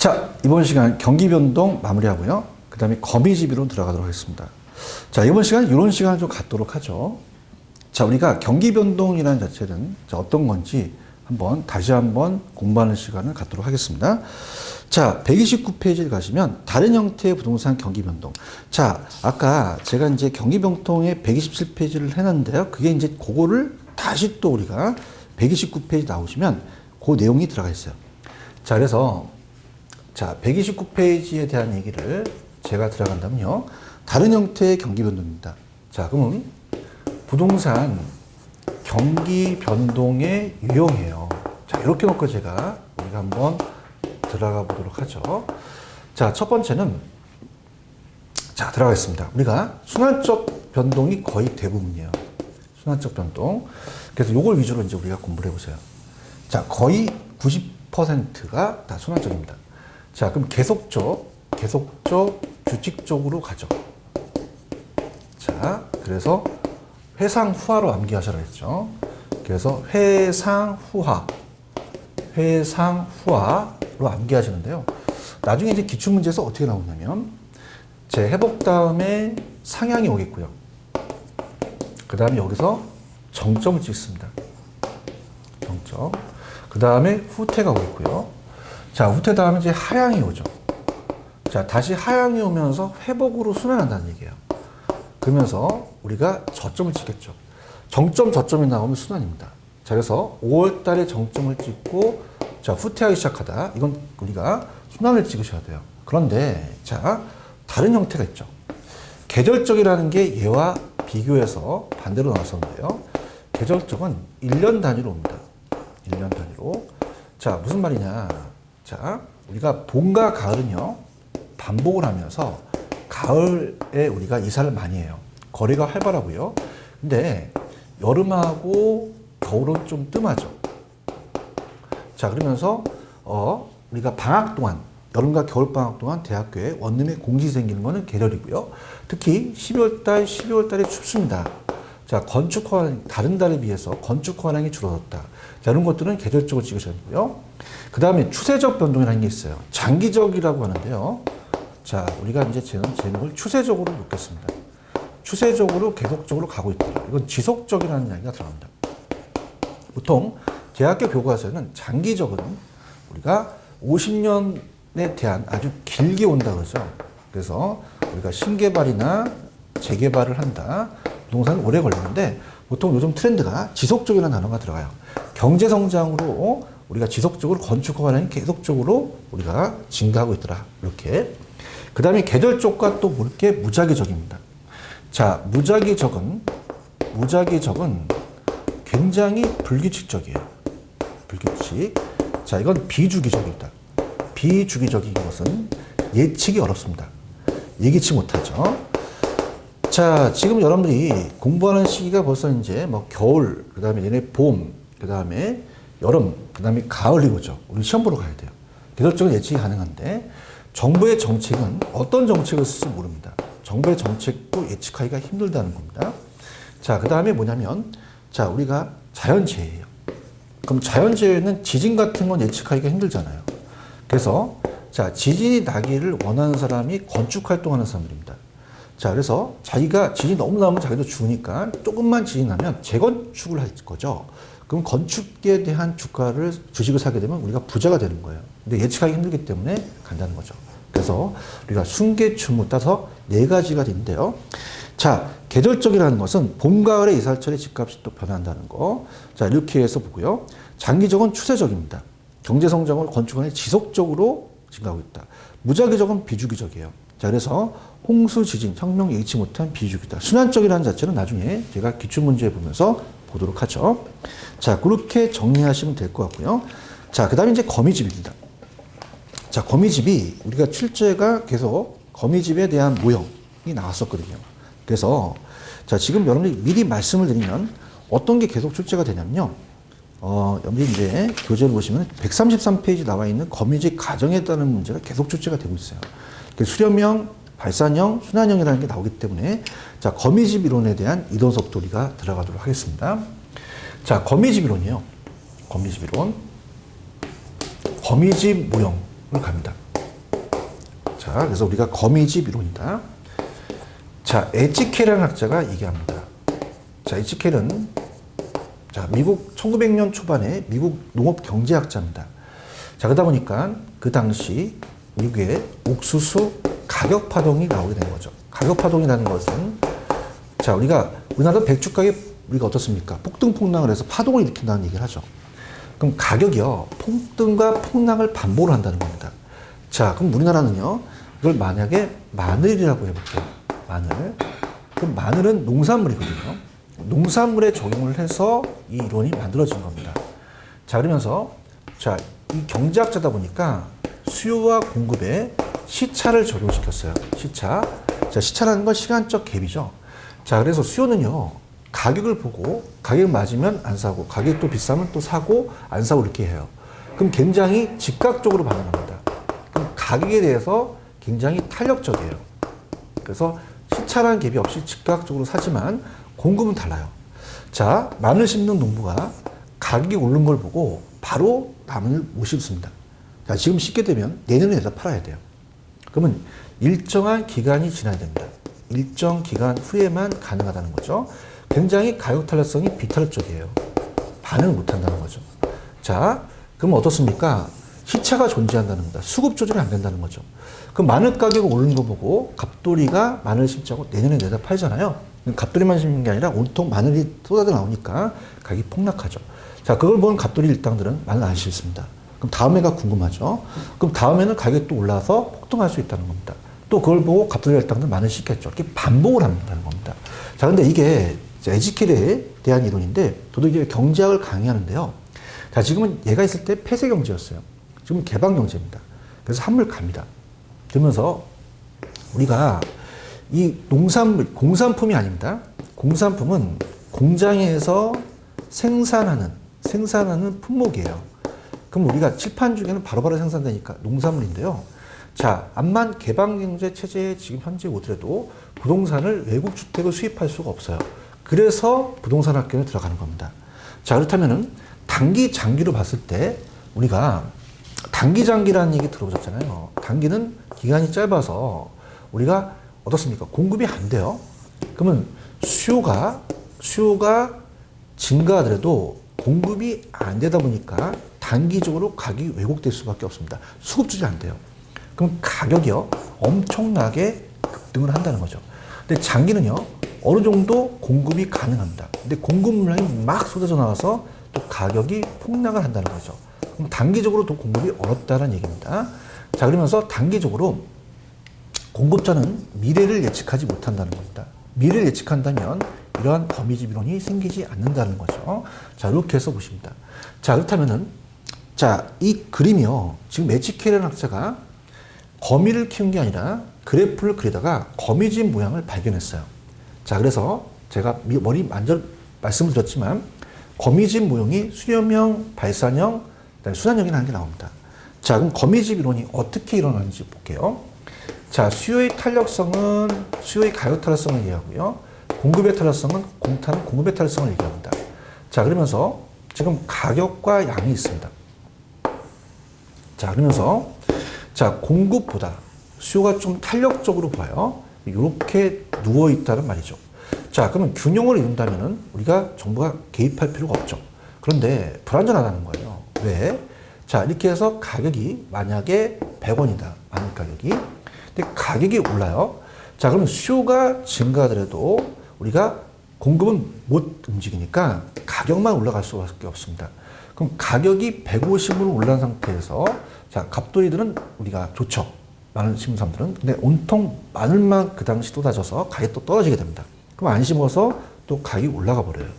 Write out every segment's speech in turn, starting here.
자, 이번 시간 경기 변동 마무리하고요. 그 다음에 거미집으로 들어가도록 하겠습니다. 자, 이번 시간 이런 시간을 좀 갖도록 하죠. 자, 우리가 경기 변동이라는 자체는 어떤 건지 다시 한번 공부하는 시간을 갖도록 하겠습니다. 자, 129페이지를 가시면 다른 형태의 부동산 경기 변동. 자, 아까 제가 이제 경기 변동의 127페이지를 해놨는데요. 그게 이제 그거를 다시 또 우리가 129페이지 나오시면 그 내용이 들어가 있어요. 자, 그래서 자, 129페이지에 대한 얘기를 제가 들어간다면요. 다른 형태의 경기 변동입니다. 자, 그러면 부동산 경기 변동의 유형이에요. 자, 이렇게 놓고 우리가 한번 들어가 보도록 하죠. 자, 첫 번째는 자, 들어가겠습니다. 우리가 순환적 변동이 거의 대부분이에요. 순환적 변동. 그래서 요걸 위주로 이제 우리가 공부를 해보세요. 자, 거의 90%가 다 순환적입니다. 자, 그럼 계속적, 규칙적으로 가죠. 자, 그래서 회상후화로 암기하셔라 했죠. 그래서 회상후화로 암기하시는데요. 나중에 이제 기출문제에서 어떻게 나오냐면, 제 회복 다음에 상향이 오겠고요. 그 다음에 여기서 정점을 찍습니다. 정점. 그 다음에 후퇴가 오겠고요. 자, 후퇴 다음에 이제 하향이 오죠. 자, 다시 하향이 오면서 회복으로 순환한다는 얘기예요. 그러면서 우리가 저점을 찍겠죠. 정점, 저점이 나오면 순환입니다. 자, 그래서 5월 달에 정점을 찍고, 자, 후퇴하기 시작하다. 이건 우리가 순환을 찍으셔야 돼요. 그런데, 자, 다른 형태가 있죠. 계절적이라는 게 얘와 비교해서 반대로 나왔었는데요. 계절적은 1년 단위로 옵니다. 1년 단위로. 자, 무슨 말이냐. 자, 우리가 봄과 가을은요, 반복을 하면서 가을에 우리가 이사를 많이 해요. 거래가 활발하고요. 근데 여름하고 겨울은 좀 뜸하죠. 자, 그러면서 우리가 방학 동안, 여름과 겨울 방학 동안 대학교에 원룸에 공시 생기는 거는 계절이고요. 특히 12월 달에 춥습니다. 자, 건축 허가량, 다른 달에 비해서 건축 허가량이 줄어들었다. 자, 이런 것들은 계절적으로 찍으셔야 되고요. 그 다음에 추세적 변동이라는 게 있어요. 장기적이라고 하는데요. 자, 우리가 이제 제목을 추세적으로 놓겠습니다. 추세적으로 계속적으로 가고 있다. 이건 지속적이라는 이야기가 들어갑니다. 보통 대학교 교과서에는 장기적은 우리가 50년에 대한 아주 길게 온다 그러죠. 그래서 우리가 신개발이나 재개발을 한다. 부동산은 오래 걸리는데 보통 요즘 트렌드가 지속적이라는 단어가 들어가요. 경제 성장으로 우리가 지속적으로 건축 허가량이 계속적으로 우리가 증가하고 있더라. 이렇게. 그 다음에 계절적과 또 볼게 무작위적입니다. 자, 무작위적은 굉장히 불규칙적이에요. 불규칙. 자, 이건 비주기적이다. 비주기적인 것은 예측이 어렵습니다. 예기치 못하죠. 자, 지금 여러분들이 공부하는 시기가 벌써 이제 뭐 겨울, 그 다음에 얘네 봄, 그 다음에 여름, 그 다음에 가을이 오죠. 우리 시험 보러 가야 돼요. 계절적으로 예측이 가능한데, 정부의 정책은 어떤 정책을 쓸지 모릅니다. 정부의 정책도 예측하기가 힘들다는 겁니다. 자, 그 다음에 뭐냐면, 자, 우리가 자연재해예요. 그럼 자연재해는 지진 같은 건 예측하기가 힘들잖아요. 그래서, 자, 지진이 나기를 원하는 사람이 건축활동하는 사람들입니다. 자, 그래서 자기가 지진이 너무 나면 자기도 죽으니까 조금만 지진이 나면 재건축을 할 거죠. 그럼 건축에 대한 주식을 사게 되면 우리가 부자가 되는 거예요. 근데 예측하기 힘들기 때문에 간다는 거죠. 그래서 우리가 순계추무 따서 4가지가 있는데요. 자, 계절적이라는 것은 봄, 가을에 이살철에 집값이 또 변한다는 거. 자, 이렇게 해서 보고요. 장기적은 추세적입니다. 경제성장을 건축원에 지속적으로 증가하고 있다. 무작위적은 비주기적이에요. 자, 그래서 홍수, 지진, 혁명 예기치 못한 비주기다. 순환적이라는 자체는 나중에 제가 기출문제 보면서 보도록 하죠. 자, 그렇게 정리하시면 될 것 같고요. 자, 그 다음에 이제 거미집입니다. 자, 거미집이 우리가 출제가 계속 거미집에 대한 모형이 나왔었거든요. 그래서 자, 지금 여러분들이 미리 말씀을 드리면 어떤 게 계속 출제가 되냐면요. 여러분들이 이제 교재를 보시면 133페이지 나와 있는 거미집 가정에 따른 문제가 계속 출제가 되고 있어요. 수렴형, 발산형, 순환형이라는 게 나오기 때문에 자, 거미집 이론에 대한 이론 속도 우리가 들어가도록 하겠습니다. 자, 거미집 이론이에요. 거미집 이론. 거미집 모형을 갑니다. 자, 그래서 우리가 거미집 이론이다. 자, 에치켈이라는 학자가 얘기합니다. 자, 에치켈은 자, 미국 1900년 초반에 미국 농업 경제학자입니다. 자, 그러다 보니까 그 당시 미국의 옥수수 가격 파동이 나오게 된 거죠. 가격 파동이라는 것은 자, 우리나라 백주 가격 우리가 어떻습니까? 폭등 폭락을 해서 파동을 일으킨다는 얘기를 하죠. 그럼 가격이요, 폭등과 폭락을 반복을 한다는 겁니다. 자, 그럼 우리나라는요, 이걸 만약에 마늘이라고 해볼게요. 마늘. 그럼 마늘은 농산물이거든요. 농산물에 적용을 해서 이 이론이 만들어진 겁니다. 자, 그러면서, 자, 이 경제학자다 보니까 수요와 공급에 시차를 적용시켰어요. 시차. 자, 시차라는 건 시간적 갭이죠. 자, 그래서 수요는요, 가격을 보고 가격 맞으면 안 사고 가격이 또 비싸면 또 사고 안 사고 이렇게 해요. 그럼 굉장히 즉각적으로 반응합니다. 그럼 가격에 대해서 굉장히 탄력적이에요. 그래서 시차라는 갭이 없이 즉각적으로 사지만 공급은 달라요. 자, 마늘 심는 농부가 가격이 오른 걸 보고 바로 마늘 못 심습니다. 자, 지금 심게 되면 내년에 내다 팔아야 돼요. 그러면 일정한 기간이 지나야 됩니다. 일정 기간 후에만 가능하다는 거죠. 굉장히 가격 탄력성이 비탄력적이에요. 반응을 못 한다는 거죠. 자, 그럼 어떻습니까? 시차가 존재한다는 겁니다. 수급 조절이 안 된다는 거죠. 그럼 마늘 가격이 오르는 거 보고 갑돌이가 마늘 심자고 내년에 내다 팔잖아요. 갑돌이만 심는 게 아니라 온통 마늘이 쏟아져 나오니까 가격이 폭락하죠. 자, 그걸 보는 갑돌이 일당들은 마늘 안 심습니다. 그럼 다음해가 궁금하죠. 그럼 다음에는 가격이 또 올라서 폭등할 수 있다는 겁니다. 또 그걸 보고 갑돌이 일당들은 마늘 심겠죠. 이렇게 반복을 한다는 겁니다. 자, 근데 이게 에지켈에 대한 이론인데 저도 이제 경제학을 강의하는데요. 자, 지금은 얘가 있을 때 폐쇄 경제였어요. 지금 개방 경제입니다. 그래서 한물 갑니다. 그러면서 우리가 이 농산물, 공산품이 아닙니다. 공산품은 공장에서 생산하는 품목이에요. 그럼 우리가 칠판 중에는 바로바로 생산되니까 농산물인데요. 자, 암만 개방경제 체제에 지금 현재 오더라도 부동산을 외국 주택을 수입할 수가 없어요. 그래서 부동산 학교에 들어가는 겁니다. 자, 그렇다면은 단기 장기로 봤을 때 우리가 단기 장기라는 얘기 들어보셨잖아요. 단기는 기간이 짧아서 우리가 어떻습니까? 공급이 안 돼요. 그러면 수요가 증가하더라도 공급이 안 되다 보니까 단기적으로 가격이 왜곡될 수밖에 없습니다. 수급 조절이 안 돼요. 그럼 가격이요, 엄청나게 급등을 한다는 거죠. 근데 장기는요, 어느 정도 공급이 가능합니다. 근데 공급 물량이 막 쏟아져 나와서 또 가격이 폭락을 한다는 거죠. 그럼 단기적으로 또 공급이 어렵다는 얘기입니다. 자, 그러면서 단기적으로 공급자는 미래를 예측하지 못한다는 겁니다. 미래를 예측한다면 이러한 거미집 이론이 생기지 않는다는 거죠. 자, 이렇게 해서 보십니다. 자, 그렇다면은, 자, 이 그림이요, 지금 에치켈이라는 학자가 거미를 키운 게 아니라 그래프를 그리다가 거미집 모양을 발견했어요. 자, 그래서 제가 머리 말씀을 드렸지만 거미집 모형이 수렴형, 발산형, 그다음에 순환형이라는 게 나옵니다. 자, 그럼 거미집 이론이 어떻게 일어나는지 볼게요. 자, 수요의 탄력성은 수요의 가격 탄력성을 얘기하고요. 공급의 탄력성은 공급의 탄력성을 얘기합니다. 자, 그러면서 지금 가격과 양이 있습니다. 자, 그러면서 자, 공급보다 수요가 좀 탄력적으로 보여요. 이렇게 누워 있다는 말이죠. 자, 그러면 균형을 이룬다면은 우리가 정부가 개입할 필요가 없죠. 그런데 불안전하다는 거예요. 왜? 자, 이렇게 해서 가격이 만약에 100원이다. 마늘 가격이. 근데 가격이 올라요. 자, 그러면 수요가 증가하더라도 우리가 공급은 못 움직이니까 가격만 올라갈 수밖에 없습니다. 그럼 가격이 150으로 올라간 상태에서 자, 갑돌이들은 우리가 좋죠. 마늘 심는 사람들은. 근데 온통 마늘만 그 당시 쏟아져서 가격이 또 떨어지게 됩니다. 그럼 안 심어서 또 가격이 올라가 버려요.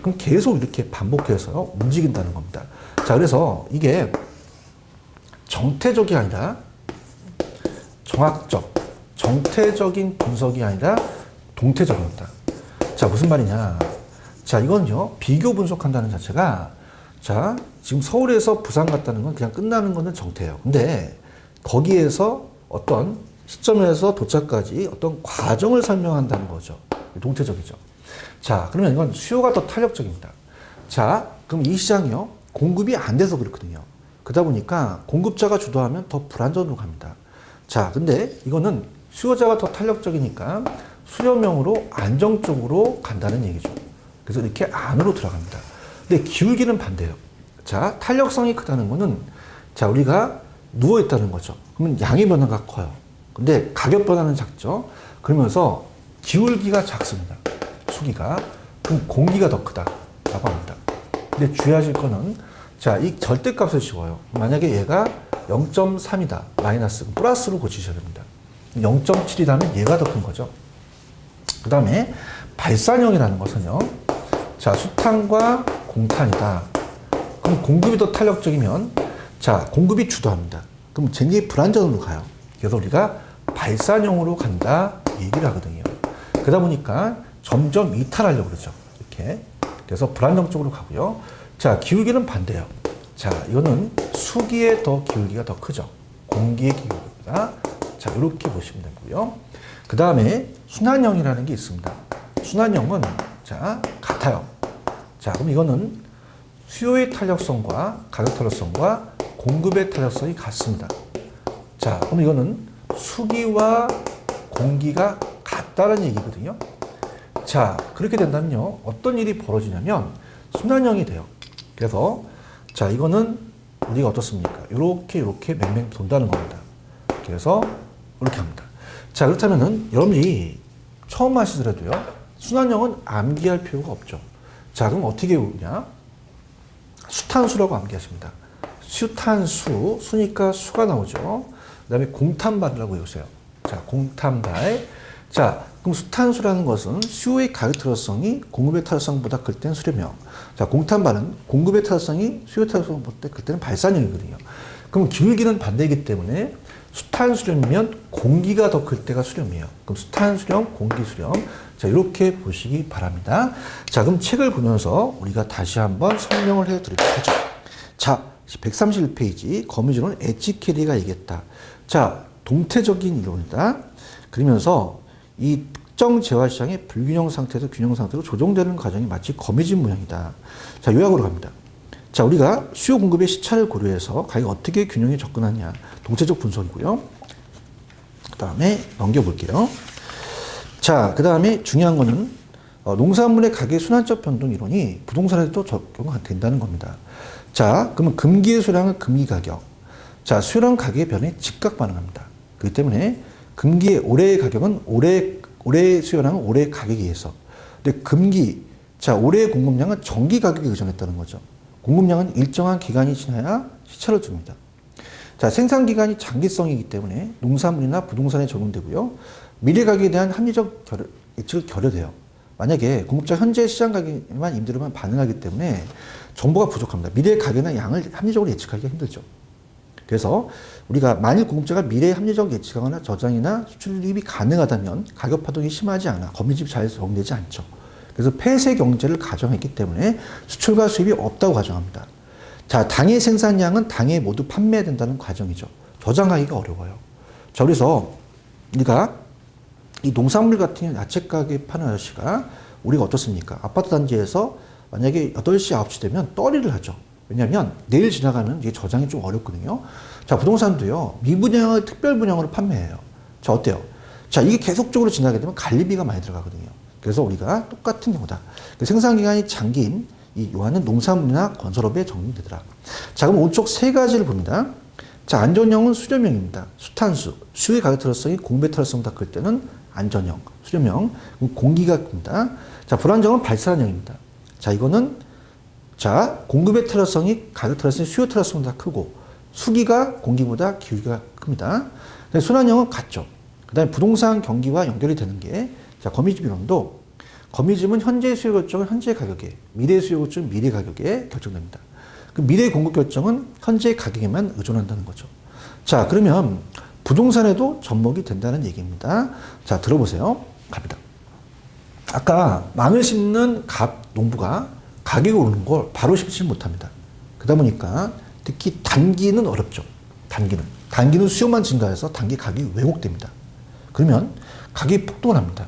그럼 계속 이렇게 반복해서 움직인다는 겁니다. 자, 그래서 이게 정태적이 아니라 정태적인 분석이 아니라 동태적입니다. 자, 무슨 말이냐. 자, 이건요, 비교 분석한다는 자체가 자, 지금 서울에서 부산 갔다는 건 그냥 끝나는 거는 정태예요. 근데 거기에서 어떤 시점에서 도착까지 어떤 과정을 설명한다는 거죠. 동태적이죠. 자, 그러면 이건 수요가 더 탄력적입니다. 자, 그럼 이 시장이요, 공급이 안 돼서 그렇거든요. 그러다 보니까 공급자가 주도하면 더 불안전으로 갑니다. 자, 근데 이거는 수요자가 더 탄력적이니까 수렴형으로 안정적으로 간다는 얘기죠. 그래서 이렇게 안으로 들어갑니다. 근데 기울기는 반대예요. 자, 탄력성이 크다는 거는 자, 우리가 누워 있다는 거죠. 그러면 양의 변화가 커요. 근데 가격 변화는 작죠. 그러면서 기울기가 작습니다. 수기가. 그럼 공기가 더 크다라고 합니다. 근데 주의하실 거는 자, 이 절대값을 씌워요. 만약에 얘가 0.3이다. 마이너스. 플러스로 고치셔야 됩니다. 0.7이라면 얘가 더 큰 거죠. 그 다음에 발산형이라는 것은요. 자, 수탄과 공탄이다. 그럼 공급이 더 탄력적이면 자, 공급이 주도합니다. 그럼 굉장히 불안전으로 가요. 그래서 우리가 발산형으로 간다 얘기를 하거든요. 그러다 보니까 점점 이탈하려고 그러죠. 이렇게. 그래서 불안정 쪽으로 가고요. 자, 기울기는 반대예요. 자, 이거는 수기의 더 기울기가 더 크죠. 공기의 기울기보다. 자, 이렇게 보시면 되고요. 그 다음에 순환형이라는 게 있습니다. 순환형은 자, 같아요. 자, 그럼 이거는 수요의 탄력성과 가격 탄력성과 공급의 탄력성이 같습니다. 자, 그럼 이거는 수기와 공기가 같다는 얘기거든요. 자, 그렇게 된다면요. 어떤 일이 벌어지냐면 순환형이 돼요. 그래서 자, 이거는 우리가 어떻습니까? 이렇게 맹맹 돈다는 겁니다. 그래서 이렇게 합니다. 자, 그렇다면은 여러분이 처음 하시더라도요. 순환형은 암기할 필요가 없죠. 자, 그럼 어떻게 외우냐? 수탄수라고 암기하십니다. 수탄수, 수니까 수가 나오죠. 그 다음에 공탄발이라고 외우세요. 자, 공탄발. 자, 그럼 수탄수라는 것은 수요의 가격 탄력성이 공급의 탄력성보다 클 때는 수렴형. 자, 공탄발은 공급의 탄력성이 수요 탄력성보다 클 때는 발산형이거든요. 그럼 기울기는 반대이기 때문에 수탄수렴이면 공기가 더 클 때가 수렴이에요. 그럼 수탄수렴, 공기수렴. 자, 이렇게 보시기 바랍니다. 자, 그럼 책을 보면서 우리가 다시 한번 설명을 해드리도록 하죠. 자, 131페이지 거미줄은 엣지 캐리가 얘기했다. 자, 동태적인 이론이다. 그러면서 이 특정 재화 시장의 불균형 상태에서 균형 상태로 조정되는 과정이 마치 거미줄 모양이다. 자, 요약으로 갑니다. 자, 우리가 수요 공급의 시차를 고려해서 가격이 어떻게 균형에 접근하냐. 동태적 분석이고요. 그 다음에 넘겨볼게요. 자, 그 다음에 중요한 거는 농산물의 가격 순환적 변동 이론이 부동산에도 적용된다는 겁니다. 자, 그러면 금기의 수량은 금기 가격. 자, 수요랑 가격의 변화에 즉각 반응합니다. 그렇기 때문에 금기의 올해의 가격은 올해의 수요량은 올해의 가격에 의해서. 근데 금기, 자, 올해의 공급량은 정기 가격에 의존했다는 거죠. 공급량은 일정한 기간이 지나야 시차를 줍니다. 자, 생산 기간이 장기성이기 때문에 농산물이나 부동산에 적용되고요. 미래 가격에 대한 합리적 예측을 결여돼요. 만약에 공급자 현재 시장 가격에만 임대료만 반응하기 때문에 정보가 부족합니다. 미래 가격이나 양을 합리적으로 예측하기가 힘들죠. 그래서 우리가 만일 공급자가 미래에 합리적 예측하거나 저장이나 수출입이 가능하다면 가격 파동이 심하지 않아 거미집이 잘 적용되지 않죠. 그래서 폐쇄 경제를 가정했기 때문에 수출과 수입이 없다고 가정합니다. 자, 당의 생산량은 당에 모두 판매해야 된다는 과정이죠. 저장하기가 어려워요. 자, 그래서 우리가 이 농산물 같은 야채 가게 파는 아저씨가 우리가 어떻습니까? 아파트 단지에서 만약에 8시, 9시 되면 떨이를 하죠. 왜냐하면 내일 지나가면 이게 저장이 좀 어렵거든요. 자, 부동산도요. 미분양을 특별 분양으로 판매해요. 자, 어때요? 자, 이게 계속적으로 지나게 되면 관리비가 많이 들어가거든요. 그래서 우리가 똑같은 경우다. 생산 기간이 장기인 이 요한은 농산물이나 건설업에 적용되더라. 자, 그럼 오른쪽 세 가지를 봅니다. 자, 안전형은 수렴형입니다. 수탄수, 수요의 가격 탄력성이 공급의 탄력성보다 클 때는 안전형, 수렴형, 공기가 큽니다. 자, 불안정은 발산형입니다. 자, 이거는 자, 공급의 탄력성이 가격 탄력성이 수요 탄력성보다 크고 수기가 공기보다 기울기가 큽니다. 순환형은 같죠. 그 다음에 부동산 경기와 연결이 되는 게 자, 거미집 이론도 거미집은 현재 수요 결정은 현재 가격에, 미래 수요 결정은 미래 가격에 결정됩니다. 그 미래 공급 결정은 현재 가격에만 의존한다는 거죠. 자, 그러면 부동산에도 접목이 된다는 얘기입니다. 자, 들어보세요. 갑니다. 아까 마늘 심는 농부가 가격이 오르는 걸 바로 심지 못합니다. 그러다 보니까 특히 단기는 어렵죠. 단기는 수요만 증가해서 단기 가격이 왜곡됩니다. 그러면 가격이 폭등을 합니다.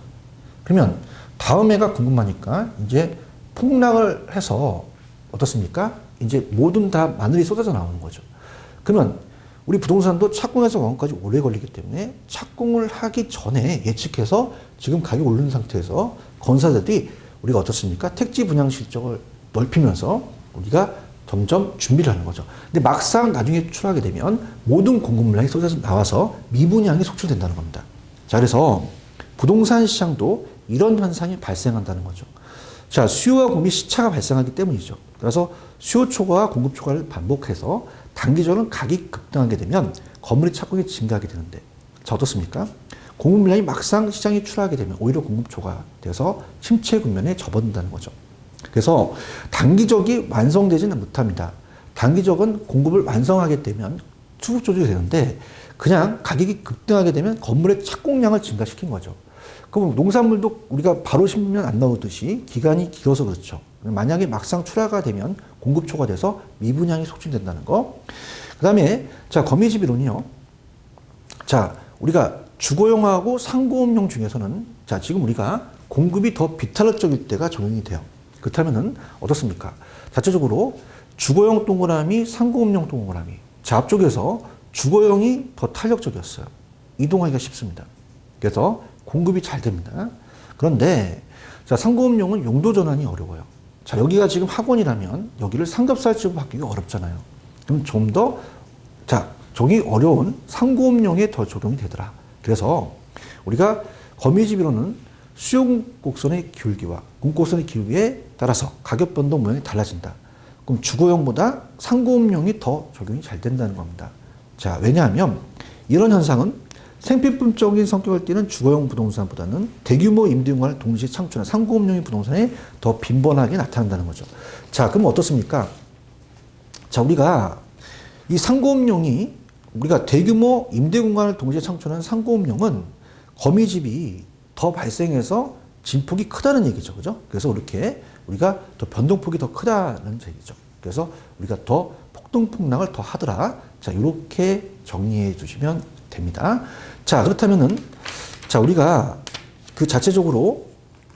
그러면 다음 해가 궁금하니까 이제 폭락을 해서 어떻습니까? 이제 모든 다 마늘이 쏟아져 나오는 거죠. 그러면 우리 부동산도 착공해서 완공까지 오래 걸리기 때문에 착공을 하기 전에 예측해서 지금 가격이 오르는 상태에서 건설사들이 우리가 어떻습니까? 택지 분양 실적을 넓히면서 우리가 점점 준비를 하는 거죠. 근데 막상 나중에 출하게 되면 모든 공급 물량이 쏟아져 나와서 미분양이 속출된다는 겁니다. 자, 그래서 부동산 시장도 이런 현상이 발생한다는 거죠. 자, 수요와 공급이 시차가 발생하기 때문이죠. 그래서 수요 초과와 공급 초과를 반복해서 단기적으로는 가격이 급등하게 되면 건물의 착공이 증가하게 되는데, 자, 어떻습니까? 공급 물량이 막상 시장에 출하하게 되면 오히려 공급 초과돼서 침체 국면에 접어든다는 거죠. 그래서 단기적이 완성되지는 못합니다. 단기적은 공급을 완성하게 되면 수급 조절이 되는데 그냥 가격이 급등하게 되면 건물의 착공량을 증가시킨 거죠. 그럼 농산물도 우리가 바로 심으면 안 나오듯이 기간이 길어서 그렇죠. 만약에 막상 출하가 되면 공급 초과돼서 미분양이 촉진된다는 거. 그 다음에 자, 거미집이론이요. 자, 우리가 주거용하고 상고업용 중에서는 자, 지금 우리가 공급이 더 비탄력적일 때가 적용이 돼요. 그렇다면은 어떻습니까? 자체적으로 주거용 동그라미, 상고업용 동그라미. 자, 앞쪽에서 주거용이 더 탄력적이었어요. 이동하기가 쉽습니다. 그래서 공급이 잘 됩니다. 그런데 자, 상고업용은 용도 전환이 어려워요. 자, 여기가 지금 학원이라면 여기를 상급사업지로 바뀌기 어렵잖아요. 그럼 좀 더 자, 저기 어려운 상고업용에 더 적용이 되더라. 그래서 우리가 거미집이로는 수요 곡선의 기울기와 공곡선의 기울기에 따라서 가격 변동 모양이 달라진다. 그럼 주거용보다 상고업용이 더 적용이 잘 된다는 겁니다. 자, 왜냐하면 이런 현상은 생필품적인 성격을 띠는 주거용 부동산보다는 대규모 임대공간을 동시에 창출한 상고업용의 부동산에 더 빈번하게 나타난다는 거죠. 자, 그럼 어떻습니까? 자, 우리가 이 상고업용이 우리가 대규모 임대공간을 동시에 창출하는 상고업용은 거미집이 더 발생해서 진폭이 크다는 얘기죠. 그죠? 그래서 이렇게 우리가 더 변동폭이 더 크다는 얘기죠. 그래서 우리가 더 폭등폭락을 더 하더라. 자, 이렇게 정리해 주시면 됩니다. 자, 그렇다면은, 자, 우리가 그 자체적으로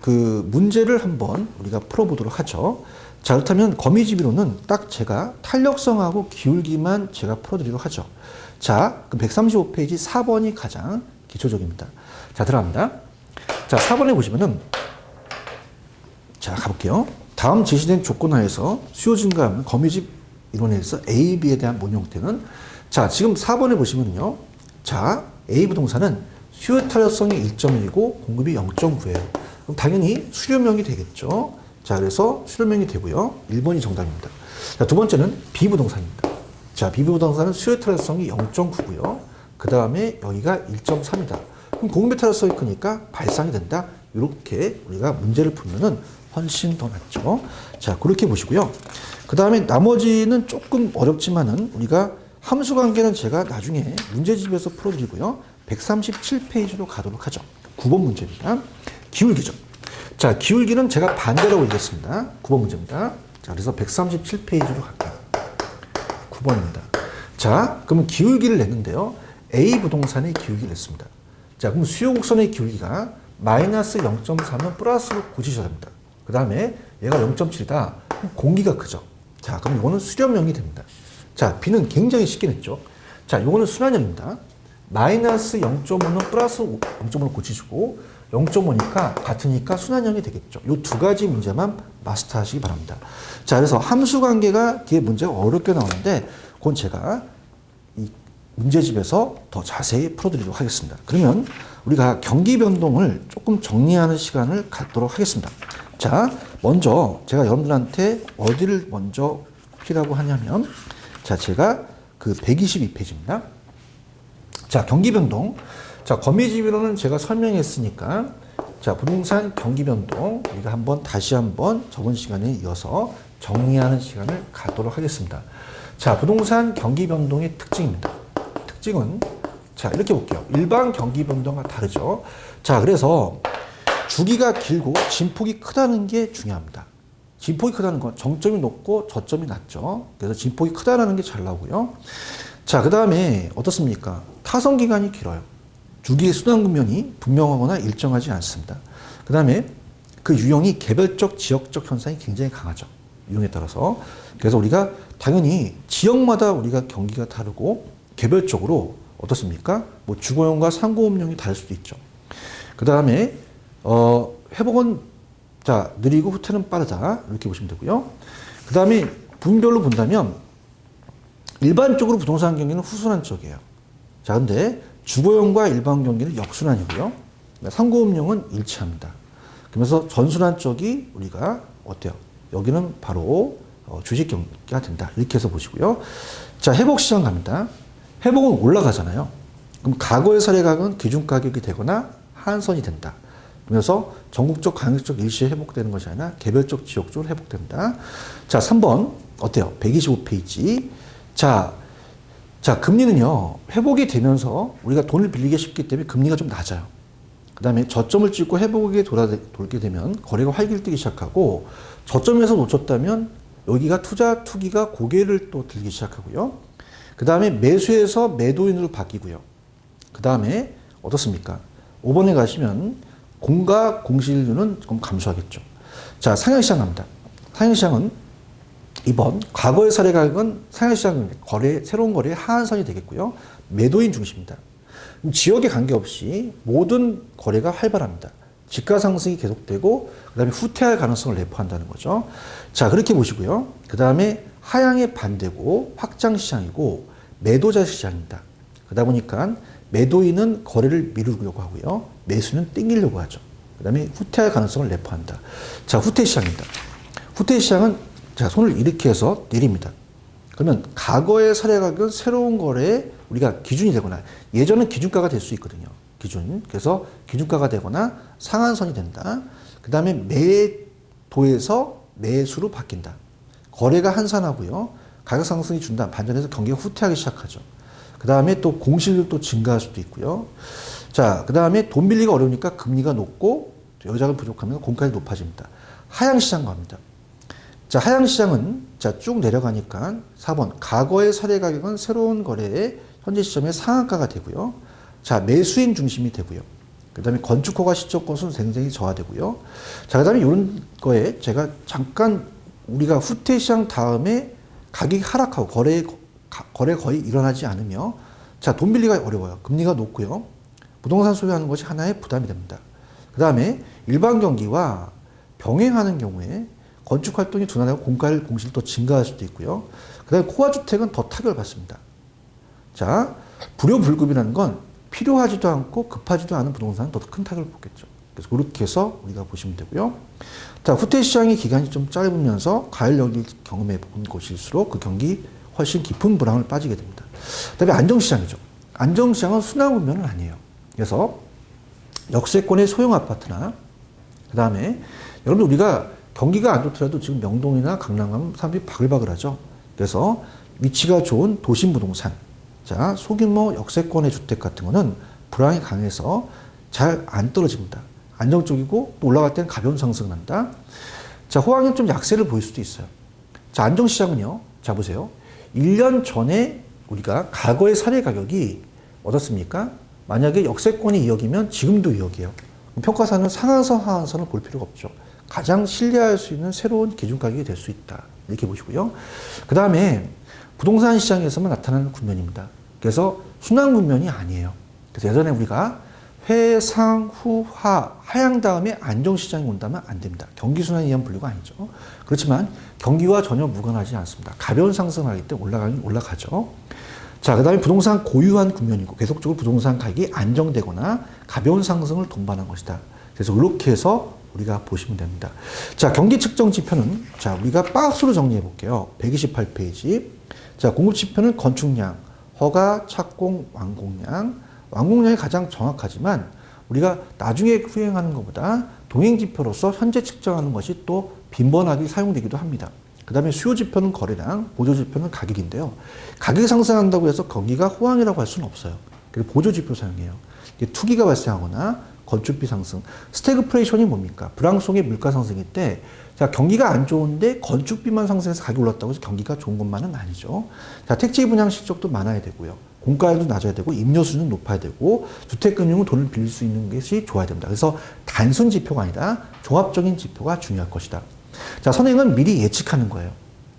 그 문제를 한번 우리가 풀어보도록 하죠. 자, 그렇다면 거미집이로는 딱 제가 탄력성하고 기울기만 제가 풀어드리도록 하죠. 자, 그 135페이지 4번이 가장 기초적입니다. 자, 들어갑니다. 자, 4번에 보시면은, 자, 가볼게요. 다음 제시된 조건 하에서 수요 증가하면 거미집 이론에서 A, B에 대한 모듈 형태는, 자, 지금 4번에 보시면요. 자, A 부동산은 수요 탄력성이 1.1이고 공급이 0.9예요. 그럼 당연히 수료명이 되겠죠. 자, 그래서 수료명이 되고요. 1번이 정답입니다. 자, 두 번째는 B 부동산입니다. 자, B 부동산은 수요 탄력성이 0.9고요. 그 다음에 여기가 1.3이다. 그럼 공급의 탄력성이 크니까 발상이 된다. 이렇게 우리가 문제를 풀면은 훨씬 더 낫죠. 자, 그렇게 보시고요. 그 다음에 나머지는 조금 어렵지만은 우리가 함수 관계는 제가 나중에 문제집에서 풀어드리고요. 137페이지로 가도록 하죠. 9번 문제입니다. 기울기죠. 자, 기울기는 제가 반대로 올리겠습니다. 9번 문제입니다. 자, 그래서 137페이지로 갈게요. 9번입니다. 자, 그러면 기울기를 냈는데요. A 부동산의 기울기를 냈습니다. 자, 그럼 수요 곡선의 기울기가 마이너스 0.4면 플러스로 고치셔야 됩니다. 그 다음에 얘가 0.7이다. 공기가 크죠. 자, 그럼 이거는 수렴형이 됩니다. 자, B는 굉장히 쉽게 냈죠. 자, 이거는 순환형입니다. 마이너스 0.5는 플러스 0.5로 고치시고 0.5니까 같으니까 순환형이 되겠죠. 이 두 가지 문제만 마스터 하시기 바랍니다. 자, 그래서 함수 관계가 뒤에 문제가 어렵게 나오는데 그건 제가 이 문제집에서 더 자세히 풀어드리도록 하겠습니다. 그러면 우리가 경기 변동을 조금 정리하는 시간을 갖도록 하겠습니다. 자, 먼저 제가 여러분들한테 어디를 먼저 피라고 하냐면, 자, 제가 그 122페이지입니다. 자, 경기 변동. 자, 거미집이로는 제가 설명했으니까, 자, 부동산 경기 변동 우리가 다시 한번 저번 시간에 이어서 정리하는 시간을 갖도록 하겠습니다. 자, 부동산 경기 변동의 특징입니다. 특징은 자, 이렇게 볼게요. 일반 경기 변동과 다르죠. 자, 그래서 주기가 길고 진폭이 크다는 게 중요합니다. 진폭이 크다는 건 정점이 높고 저점이 낮죠. 그래서 진폭이 크다는 게 잘 나오고요. 자, 그 다음에 어떻습니까? 타선 기간이 길어요. 주기의 순환 국면이 분명하거나 일정하지 않습니다. 그 다음에 그 유형이 개별적, 지역적 현상이 굉장히 강하죠. 유형에 따라서. 그래서 우리가 당연히 지역마다 우리가 경기가 다르고 개별적으로 어떻습니까? 뭐 주거용과 상고업용이 다를 수도 있죠. 그 다음에 회복은 자 느리고 후퇴는 빠르다 이렇게 보시면 되고요. 그 다음에 부분별로 본다면 일반적으로 부동산 경기는 후순환 쪽이에요. 자 근데 주거용과 일반 경기는 역순환이고요. 상고업용은 일치합니다. 그러면서 전순환 쪽이 우리가 어때요? 여기는 바로 주식 경기가 된다. 이렇게 해서 보시고요. 자, 회복 시장 갑니다. 회복은 올라가잖아요. 그럼 과거의 사례가격은 기준 가격이 되거나 하한선이 된다. 그래서 전국적, 강력적 일시에 회복되는 것이 아니라 개별적, 지역적으로 회복된다. 자, 3번 어때요? 125페이지. 자, 금리는요. 회복이 되면서 우리가 돈을 빌리기 쉽기 때문에 금리가 좀 낮아요. 그 다음에 저점을 찍고 회복에 돌게 되면 거래가 활기를 띠기 시작하고 저점에서 놓쳤다면 여기가 투기가 고개를 또 들기 시작하고요. 그 다음에 매수에서 매도인으로 바뀌고요. 그 다음에 어떻습니까? 5번에 가시면 공과 공실률은 좀 감소하겠죠. 자, 상향시장 갑니다. 상향시장은 2번 과거의 사례 가격은 상향시장 새로운 거래의 하한선이 되겠고요. 매도인 중심입니다. 지역에 관계없이 모든 거래가 활발합니다. 지가 상승이 계속되고 그다음에 후퇴할 가능성을 내포한다는 거죠. 자, 그렇게 보시고요. 그다음에 하향의 반대고 확장 시장이고 매도자 시장입니다. 그러다 보니까 매도인은 거래를 미루려고 하고요. 매수는 땡기려고 하죠. 그다음에 후퇴할 가능성을 내포한다. 자, 후퇴 시장입니다. 후퇴 시장은 자, 손을 이렇게 해서 내립니다. 그러면 과거의 사례 가격은 새로운 거래에 우리가 기준이 되거나 예전은 기준가가 될 수 있거든요. 기준. 그래서 기준가가 되거나 상한선이 된다. 그 다음에 매도에서 매수로 바뀐다. 거래가 한산하고요. 가격 상승이 준다. 반전해서 경기가 후퇴하기 시작하죠. 그 다음에 또 공실도 증가할 수도 있고요. 자, 그 다음에 돈 빌리기가 어려우니까 금리가 높고 여자가 부족하면 공가가 높아집니다. 하향시장 갑니다. 자, 하향시장은 자, 쭉 내려가니까 4번 과거의 사례 가격은 새로운 거래의 현재 시점의 상한가가 되고요. 자, 매수인 중심이 되고요. 그 다음에 건축 허가 시적 건수는 굉장히 저하되고요. 자, 그 다음에 이런 거에 제가 잠깐 우리가 후퇴 시장 다음에 가격이 하락하고 거래 거의 일어나지 않으며 자, 돈 빌리기가 어려워요. 금리가 높고요. 부동산 소유하는 것이 하나의 부담이 됩니다. 그 다음에 일반 경기와 병행하는 경우에 건축 활동이 둔화되고 공가를 공실도 증가할 수도 있고요. 그 다음에 코아 주택은 더 타격을 받습니다. 자, 불효불급이라는 건 필요하지도 않고 급하지도 않은 부동산은 더 큰 타격을 받겠죠. 그래서 그렇게 해서 우리가 보시면 되고요. 자, 후퇴 시장의 기간이 좀 짧으면서 가을 연기를 경험해 본 곳일수록 그 경기 훨씬 깊은 불황을 빠지게 됩니다. 그 다음에 안정시장이죠. 안정시장은 순환 국면은 아니에요. 그래서 역세권의 소형 아파트나 그 다음에 여러분 우리가 경기가 안 좋더라도 지금 명동이나 강남 가면 사람들이 바글바글하죠. 그래서 위치가 좋은 도심 부동산, 자, 소규모 역세권의 주택 같은 거는 불황이 강해서 잘 안 떨어집니다. 안정적이고 또 올라갈 때는 가벼운 상승을 한다. 자, 호황이 좀 약세를 보일 수도 있어요. 자, 안정시장은요. 자, 보세요. 1년 전에 우리가 과거의 사례 가격이 어떻습니까? 만약에 역세권이 2억이면 지금도 2억이에요. 평가사는 상한선, 하한선을 볼 필요가 없죠. 가장 신뢰할 수 있는 새로운 기준 가격이 될 수 있다. 이렇게 보시고요. 그 다음에 부동산 시장에서만 나타나는 국면입니다. 그래서 순환 국면이 아니에요. 그래서 예전에 우리가 회상 후 하향 다음에 안정시장이 온다면 안 됩니다. 경기순환에 의한 분류가 아니죠. 그렇지만 경기와 전혀 무관하지 않습니다. 가벼운 상승을 하기 때문에 올라가죠. 자, 그 다음에 부동산 고유한 국면이고 계속적으로 부동산 가격이 안정되거나 가벼운 상승을 동반한 것이다. 그래서 이렇게 해서 우리가 보시면 됩니다. 자, 경기 측정 지표는 자, 우리가 박스로 정리해 볼게요. 128페이지. 자, 공급 지표는 건축량, 허가, 착공, 완공량. 완공량이 가장 정확하지만 우리가 나중에 수행하는 것보다 동행 지표로서 현재 측정하는 것이 또 빈번하게 사용되기도 합니다. 그 다음에 수요 지표는 거래량, 보조 지표는 가격인데요. 가격이 상승한다고 해서 경기가 호황이라고 할 수는 없어요. 그래서 보조 지표 사용해요. 투기가 발생하거나 건축비 상승, 스태그플레이션이 뭡니까? 불황 속의 물가 상승일 때 자, 경기가 안 좋은데 건축비만 상승해서 가격이 올랐다고 해서 경기가 좋은 것만은 아니죠. 자, 택지 분양 실적도 많아야 되고요. 공가율도 낮아야 되고 임료 수준은 높아야 되고 주택금융은 돈을 빌릴 수 있는 것이 좋아야 됩니다. 그래서 단순 지표가 아니라 종합적인 지표가 중요할 것이다. 자, 선행은 미리 예측하는 거예요.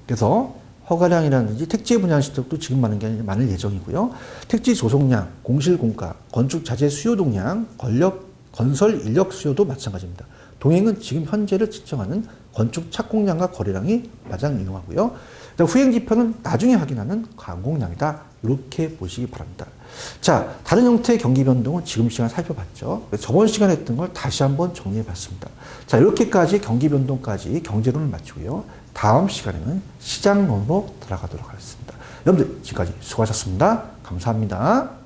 그래서 허가량이라든지 택지 분양 신청도 지금 많을 예정이고요. 택지 조성량, 공실 공가, 건축 자재 수요 동량, 건설 인력 수요도 마찬가지입니다. 동행은 지금 현재를 측정하는 건축 착공량과 거래량이 가장 유용하고요. 후행 지표는 나중에 확인하는 완공량이다. 이렇게 보시기 바랍니다. 자, 다른 형태의 경기 변동은 지금 시간 살펴봤죠. 저번 시간에 했던 걸 다시 한번 정리해 봤습니다. 자, 이렇게까지 경기 변동까지 경제론을 마치고요. 다음 시간에는 시장론으로 들어가도록 하겠습니다. 여러분들 지금까지 수고하셨습니다. 감사합니다.